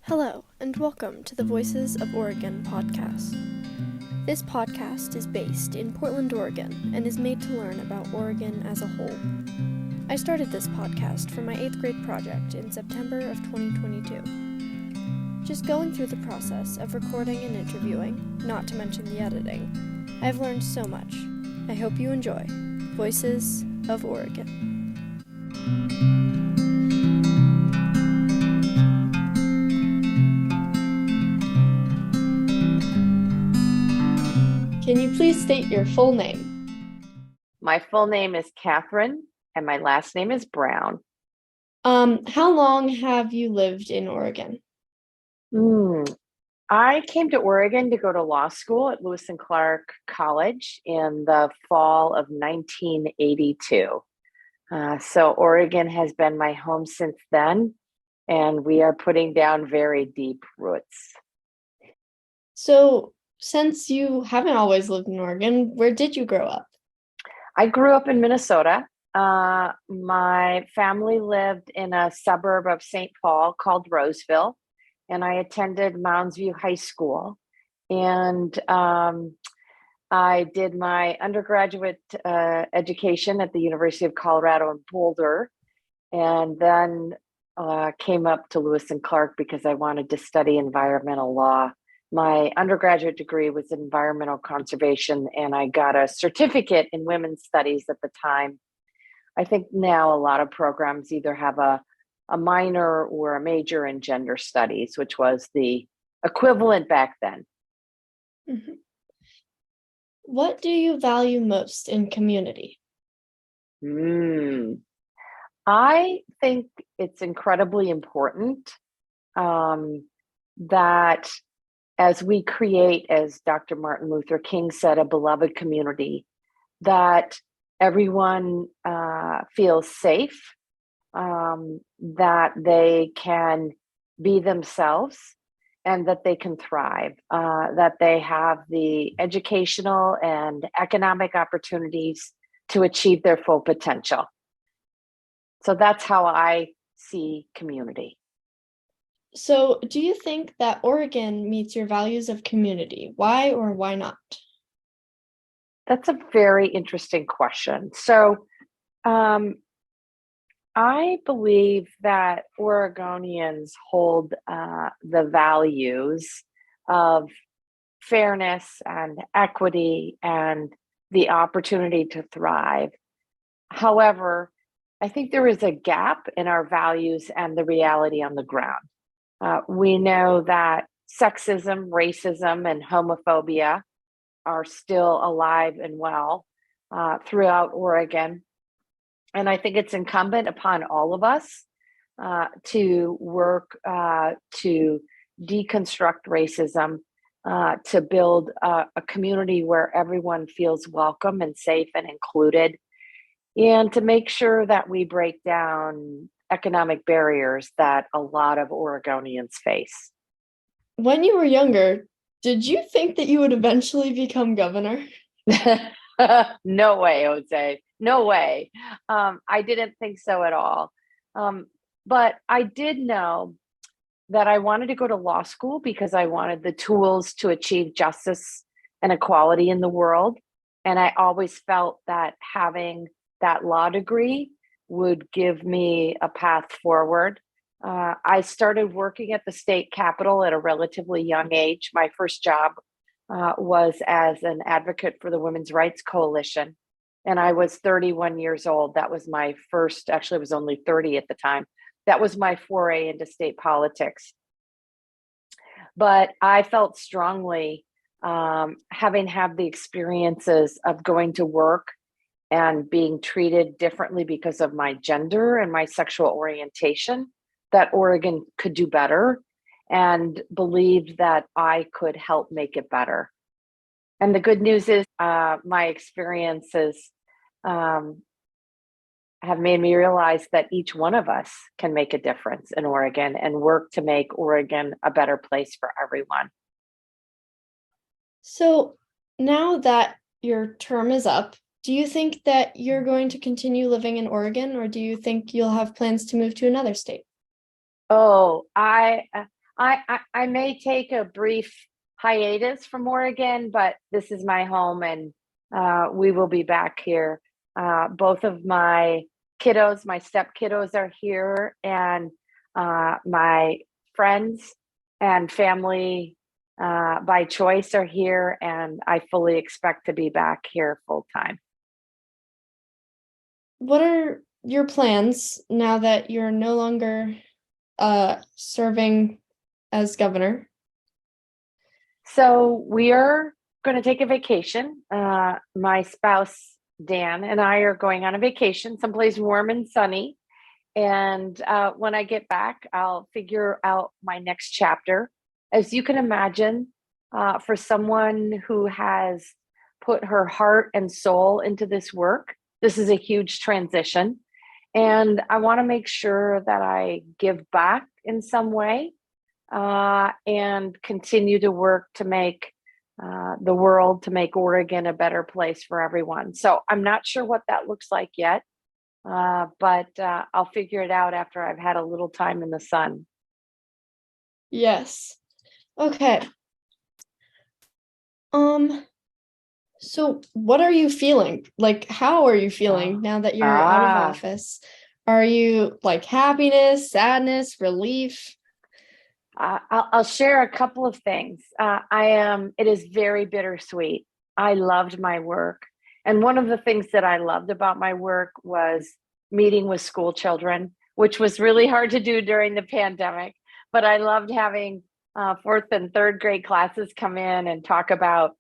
Hello, and welcome to the Voices of Oregon podcast. This podcast is based in Portland, Oregon, and is made to learn about Oregon as a whole. I started this podcast for my 8th grade project in September of 2022. Just going through the process of recording and interviewing, not to mention the editing, I've learned so much. I hope you enjoy Voices of Oregon. Can you please state your full name? My full name is Catherine, and my last name is Brown. How long have you lived in Oregon? I came to Oregon to go to law school at Lewis and Clark College in the fall of 1982. So Oregon has been my home since then, and we are putting down very deep roots. So, since you haven't always lived in Oregon, where did you grow up? I grew up in Minnesota. My family lived in a suburb of St. Paul called Roseville, and I attended Mounds View High School. And I did my undergraduate education at the University of Colorado in Boulder, and then came up to Lewis and Clark because I wanted to study environmental law. My undergraduate degree was in environmental conservation, and I got a certificate in women's studies at the time. I think now a lot of programs either have a minor or a major in gender studies, which was the equivalent back then. Mm-hmm. What do you value most in community? I think it's incredibly important that as we create, as Dr. Martin Luther King said, a beloved community, that everyone feels safe, that they can be themselves, and that they can thrive, that they have the educational and economic opportunities to achieve their full potential. So that's how I see community. So, do you think that Oregon meets your values of community? Why or why not? That's a very interesting question. So, I believe that Oregonians hold the values of fairness and equity and the opportunity to thrive. However, I think there is a gap in our values and the reality on the ground. We know that sexism, racism, and homophobia are still alive and well throughout Oregon. And I think it's incumbent upon all of us to work to deconstruct racism, to build a community where everyone feels welcome and safe and included, and to make sure that we break down economic barriers that a lot of Oregonians face. When you were younger, did you think that you would eventually become governor? No way, Jose. No way. I didn't think so at all. But I did know that I wanted to go to law school because I wanted the tools to achieve justice and equality in the world. And I always felt that having that law degree would give me a path forward. I started working at the state capitol at a relatively young age. My first job was as an advocate for the Women's Rights Coalition. And I was 31 years old. That was my first, actually, I was only 30 at the time. That was my foray into state politics. But I felt strongly, having had the experiences of going to work and being treated differently because of my gender and my sexual orientation, that Oregon could do better, and believed that I could help make it better. And the good news is my experiences have made me realize that each one of us can make a difference in Oregon and work to make Oregon a better place for everyone. So now that your term is up, do you think that you're going to continue living in Oregon, or do you think you'll have plans to move to another state? Oh, I I may take a brief hiatus from Oregon, but this is my home, and we will be back here. Both of my kiddos, my step kiddos, are here, and my friends and family by choice are here, and I fully expect to be back here full time. What are your plans now that you're no longer serving as governor? So we are going to take a vacation. My spouse, Dan, and I are going on a vacation someplace warm and sunny. And when I get back, I'll figure out my next chapter. As you can imagine, for someone who has put her heart and soul into this work, this is a huge transition. And I want to make sure that I give back in some way and continue to work to make the world, to make Oregon a better place for everyone. So I'm not sure what that looks like yet, but I'll figure it out after I've had a little time in the sun. Yes. Okay. So what are you feeling? Like, how are you feeling now that you're out of office? Are you like happiness, sadness, relief? I'll share a couple of things. It is very bittersweet. I loved my work. And one of the things that I loved about my work was meeting with school children, which was really hard to do during the pandemic. But I loved having fourth and third grade classes come in and talk about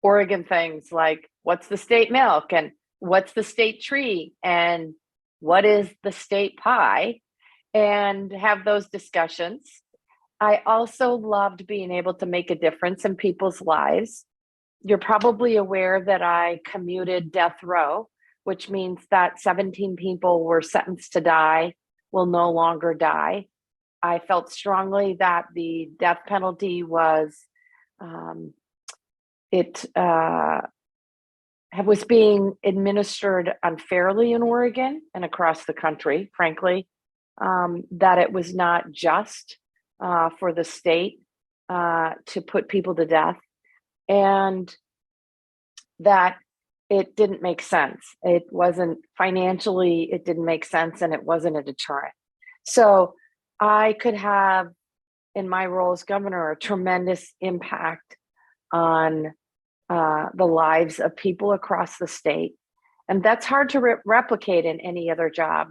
Oregon things like what's the state milk and what's the state tree and what is the state pie, and have those discussions. I also loved being able to make a difference in people's lives. You're probably aware that I commuted death row, which means that 17 people were sentenced to die will no longer die. I felt strongly that the death penalty was being administered unfairly in Oregon and across the country, frankly, that it was not just for the state to put people to death, and that it didn't make sense. It wasn't financially, it didn't make sense, and it wasn't a deterrent. So I could have, in my role as governor, a tremendous impact on the lives of people across the state. And that's hard to replicate in any other job.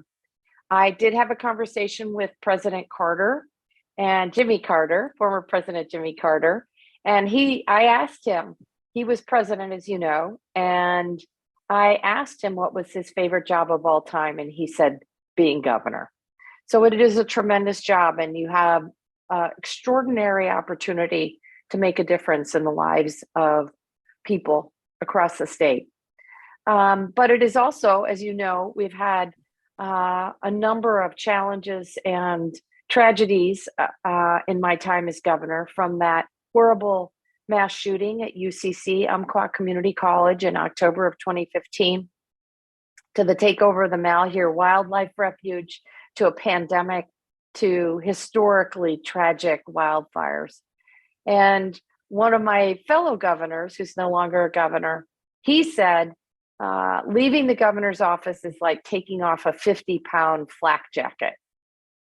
I did have a conversation with President Carter and Jimmy Carter, former President Jimmy Carter. And I asked him, he was president, as you know, and I asked him what was his favorite job of all time. And he said, being governor. So it is a tremendous job, and you have extraordinary opportunity to make a difference in the lives of people across the state. But it is also, as you know, we've had a number of challenges and tragedies in my time as governor, from that horrible mass shooting at UCC, Umpqua Community College, in October of 2015, to the takeover of the Malheur Wildlife Refuge, to a pandemic, to historically tragic wildfires. And one of my fellow governors, who's no longer a governor, he said, leaving the governor's office is like taking off a 50-pound flak jacket.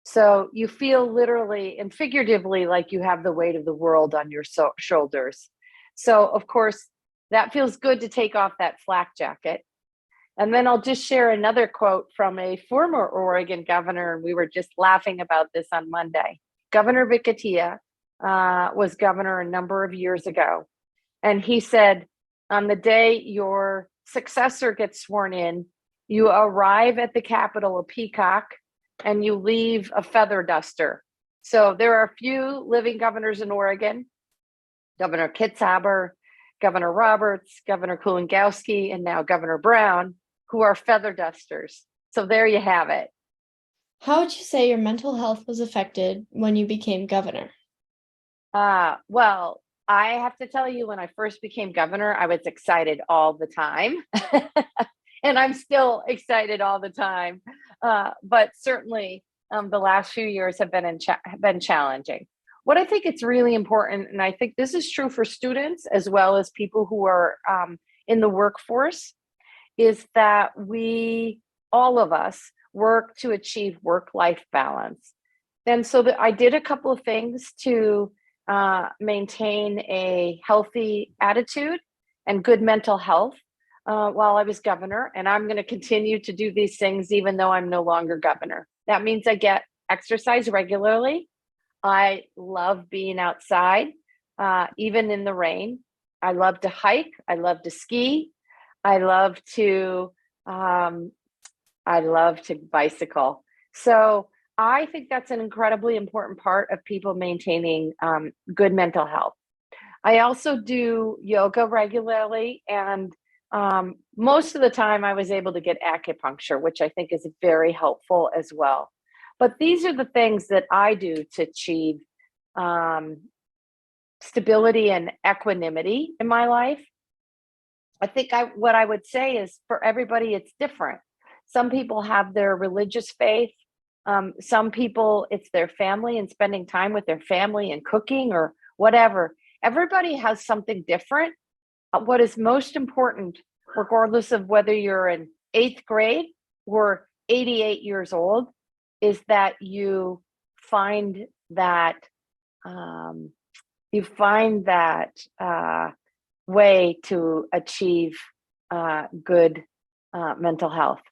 So you feel literally and figuratively like you have the weight of the world on your shoulders. So, of course, that feels good to take off that flak jacket. And then I'll just share another quote from a former Oregon governor, and we were just laughing about this on Monday. Governor Vic Atiyeh was governor a number of years ago. And he said, on the day your successor gets sworn in, you arrive at the Capitol a peacock and you leave a feather duster. So there are a few living governors in Oregon: Governor Kitzhaber, Governor Roberts, Governor Kulongoski, and now Governor Brown, who are feather dusters. So there you have it. How would you say your mental health was affected when you became governor? Well, I have to tell you, when I first became governor, I was excited all the time. And I'm still excited all the time. But certainly The last few years have been challenging. What I think it's really important, and I think this is true for students as well as people who are in the workforce, is that all of us, work to achieve work-life balance. And so I did a couple of things to maintain a healthy attitude and good mental health while I was governor. And I'm going to continue to do these things even though I'm no longer governor. That means I get exercise regularly. I love being outside, even in the rain. I love to hike. I love to ski. I love to bicycle. So I think that's an incredibly important part of people maintaining good mental health. I also do yoga regularly, and most of the time I was able to get acupuncture, which I think is very helpful as well. But these are the things that I do to achieve stability and equanimity in my life. I think what I would say is for everybody, it's different. Some people have their religious faith. Some people, it's their family and spending time with their family and cooking or whatever. Everybody has something different. What is most important, regardless of whether you're in 8th grade or 88 years old, is that you find that way to achieve good mental health.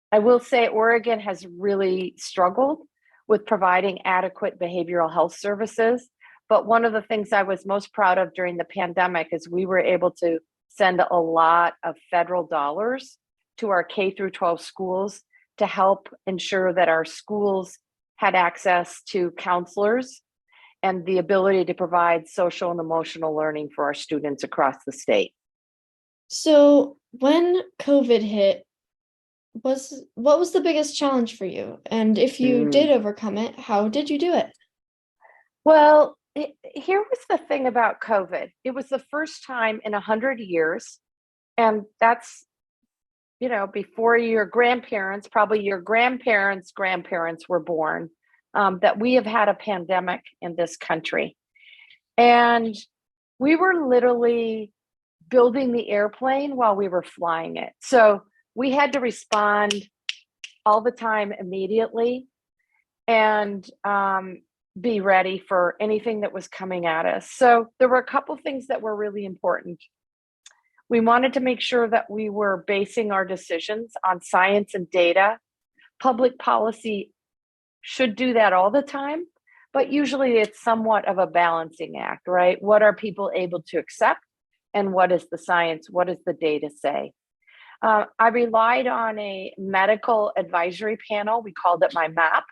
I will say Oregon has really struggled with providing adequate behavioral health services. But one of the things I was most proud of during the pandemic is we were able to send a lot of federal dollars to our K through 12 schools to help ensure that our schools had access to counselors and the ability to provide social and emotional learning for our students across the state. So when COVID hit, what was the biggest challenge for you? And if you did overcome it, how did you do it? Well, here was the thing about COVID. It was the first time in 100 years, and that's, before your grandparents, probably your grandparents' grandparents were born, that we have had a pandemic in this country. And we were literally building the airplane while we were flying it. So we had to respond all the time immediately and be ready for anything that was coming at us. So there were a couple things that were really important. We wanted to make sure that we were basing our decisions on science and data. Public policy should do that all the time, but usually it's somewhat of a balancing act, right? What are people able to accept? And what is the science? What does the data say? I relied on a medical advisory panel. We called it my MAP,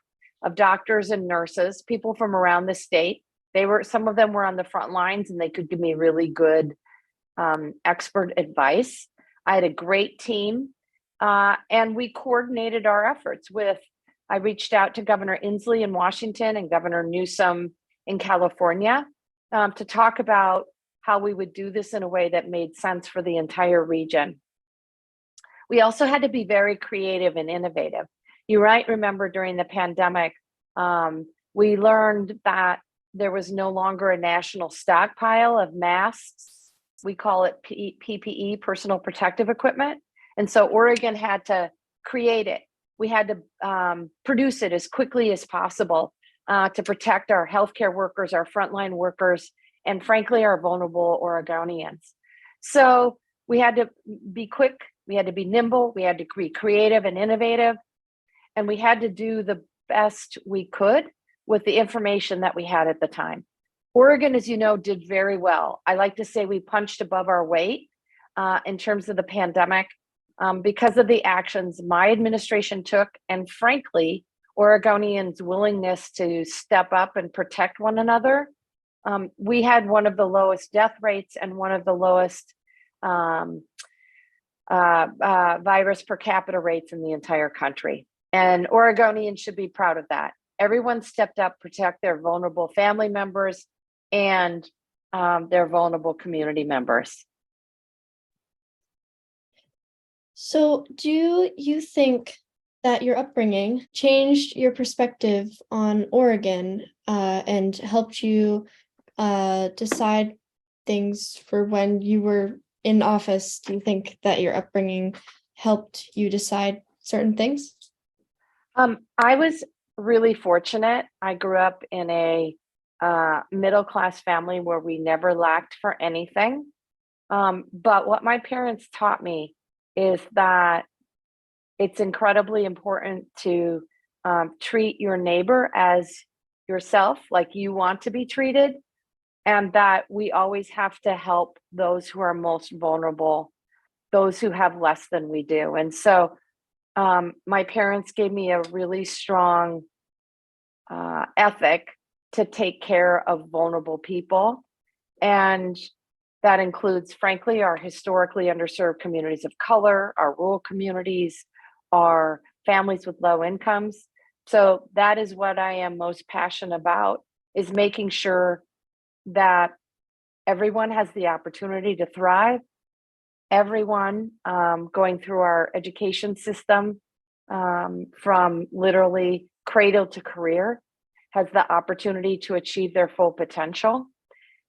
of doctors and nurses, people from around the state. Some of them were on the front lines and they could give me really good expert advice. I had a great team and we coordinated our efforts I reached out to Governor Inslee in Washington and Governor Newsom in California to talk about how we would do this in a way that made sense for the entire region. We also had to be very creative and innovative. You might remember during the pandemic, we learned that there was no longer a national stockpile of masks. We call it PPE, personal protective equipment. And so Oregon had to create it. We had to produce it as quickly as possible to protect our healthcare workers, our frontline workers, and frankly, our vulnerable Oregonians. So we had to be quick, we had to be nimble, we had to be creative and innovative, and we had to do the best we could with the information that we had at the time. Oregon, as you know, did very well. I like to say we punched above our weight in terms of the pandemic because of the actions my administration took, and frankly, Oregonians' willingness to step up and protect one another. We had one of the lowest death rates and one of the lowest virus per capita rates in the entire country. And Oregonians should be proud of that. Everyone stepped up, protect their vulnerable family members and their vulnerable community members. So do you think that your upbringing changed your perspective on Oregon and helped you decide things for when you were in office? Do you think that your upbringing helped you decide certain things? I was really fortunate. I grew up in a middle class family where we never lacked for anything. But what my parents taught me is that it's incredibly important to treat your neighbor as yourself, like you want to be treated, and that we always have to help those who are most vulnerable, those who have less than we do. And so my parents gave me a really strong ethic to take care of vulnerable people. And that includes, frankly, our historically underserved communities of color, our rural communities, our families with low incomes. So that is what I am most passionate about, is making sure that everyone has the opportunity to thrive. Everyone going through our education system, from literally cradle to career, has the opportunity to achieve their full potential.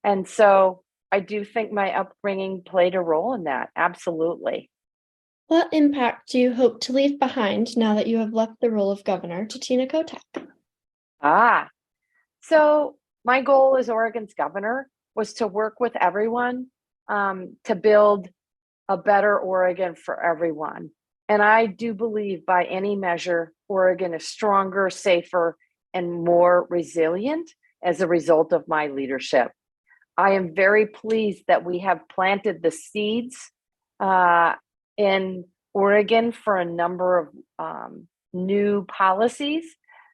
And so I do think my upbringing played a role in that. Absolutely. What impact do you hope to leave behind now that you have left the role of governor to Tina Kotek? Ah, so my goal as Oregon's governor was to work with everyone to build a better Oregon for everyone. And I do believe by any measure, Oregon is stronger, safer, and more resilient as a result of my leadership. I am very pleased that we have planted the seeds in Oregon for a number of new policies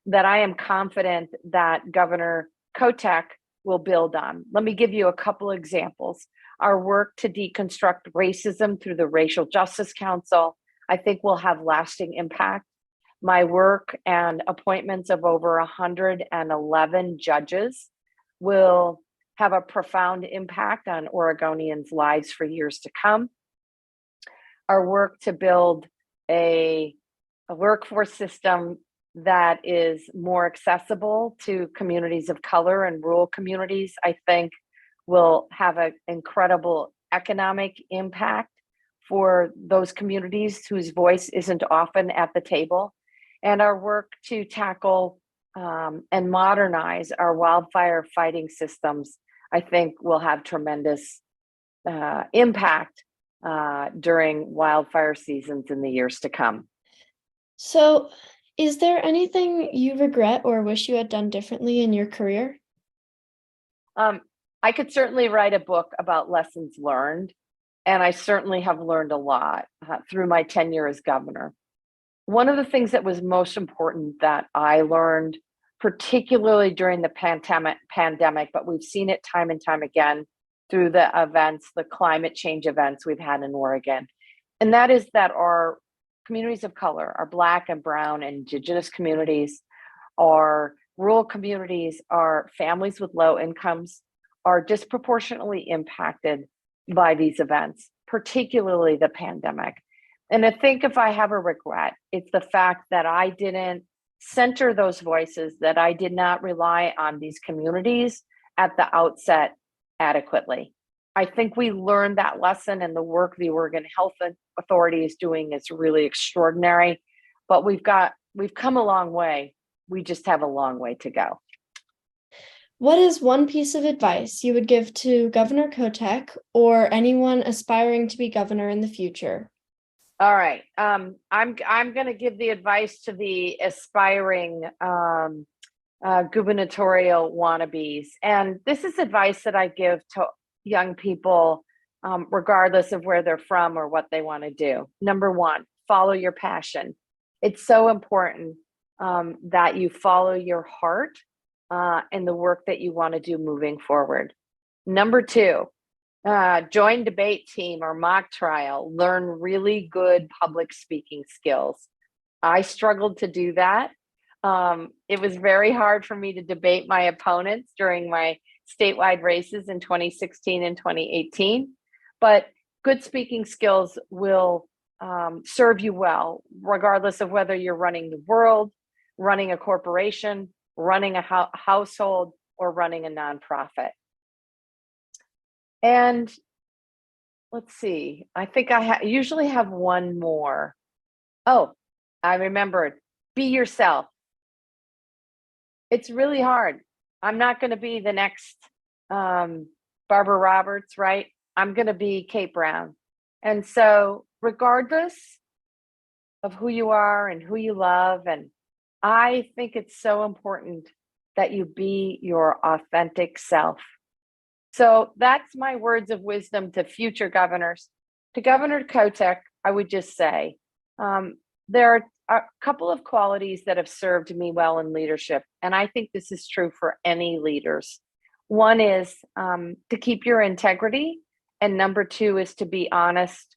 that I am confident that Governor Kotek will build on. Let me give you a couple examples. Our work to deconstruct racism through the Racial Justice Council, I think, will have lasting impact. My work and appointments of over 111 judges will have a profound impact on Oregonians' lives for years to come. Our work to build a workforce system that is more accessible to communities of color and rural communities, I think, will have an incredible economic impact for those communities whose voice isn't often at the table. And our work to tackle and modernize our wildfire fighting systems, I think, will have tremendous impact during wildfire seasons in the years to come. So, is there anything you regret or wish you had done differently in your career? I could certainly write a book about lessons learned, and I certainly have learned a lot through my tenure as governor. One of the things that was most important that I learned, particularly during the pandemic, but we've seen it time and time again through the events, the climate change events we've had in Oregon, and that is that our communities of color, our Black and Brown and Indigenous communities, our rural communities, our families with low incomes, are disproportionately impacted by these events, particularly the pandemic. And I think if I have a regret, it's the fact that I didn't center those voices, that I did not rely on these communities at the outset adequately. I think we learned that lesson, and the work the Oregon Health Authority is doing is really extraordinary. But we've come a long way. We just have a long way to go. What is one piece of advice you would give to Governor Kotek or anyone aspiring to be governor in the future? All right. I'm going to give the advice to the aspiring gubernatorial wannabes, and this is advice that I give to young people, regardless of where they're from or what they want to do. Number one, follow your passion. It's so important that you follow your heart and the work that you want to do moving forward. Number two, join debate team or mock trial. Learn really good public speaking skills. I struggled to do that. It was very hard for me to debate my opponents during my statewide races in 2016 and 2018, but good speaking skills will serve you well, regardless of whether you're running the world, running a corporation, running a household, or running a nonprofit. And let's see, I think I usually have one more. Oh, I remembered. Be yourself. It's really hard. I'm not going to be the next Barbara Roberts, right? I'm going to be Kate Brown. And so, regardless of who you are and who you love, and I think it's so important that you be your authentic self. So that's my words of wisdom to future governors. To Governor Kotek, I would just say there are a couple of qualities that have served me well in leadership, and I think this is true for any leaders. One is to keep your integrity, and number two is to be honest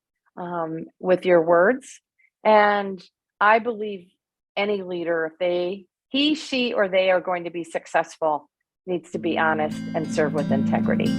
with your words. And I believe any leader, if he, she, or they are going to be successful, needs to be honest and serve with integrity.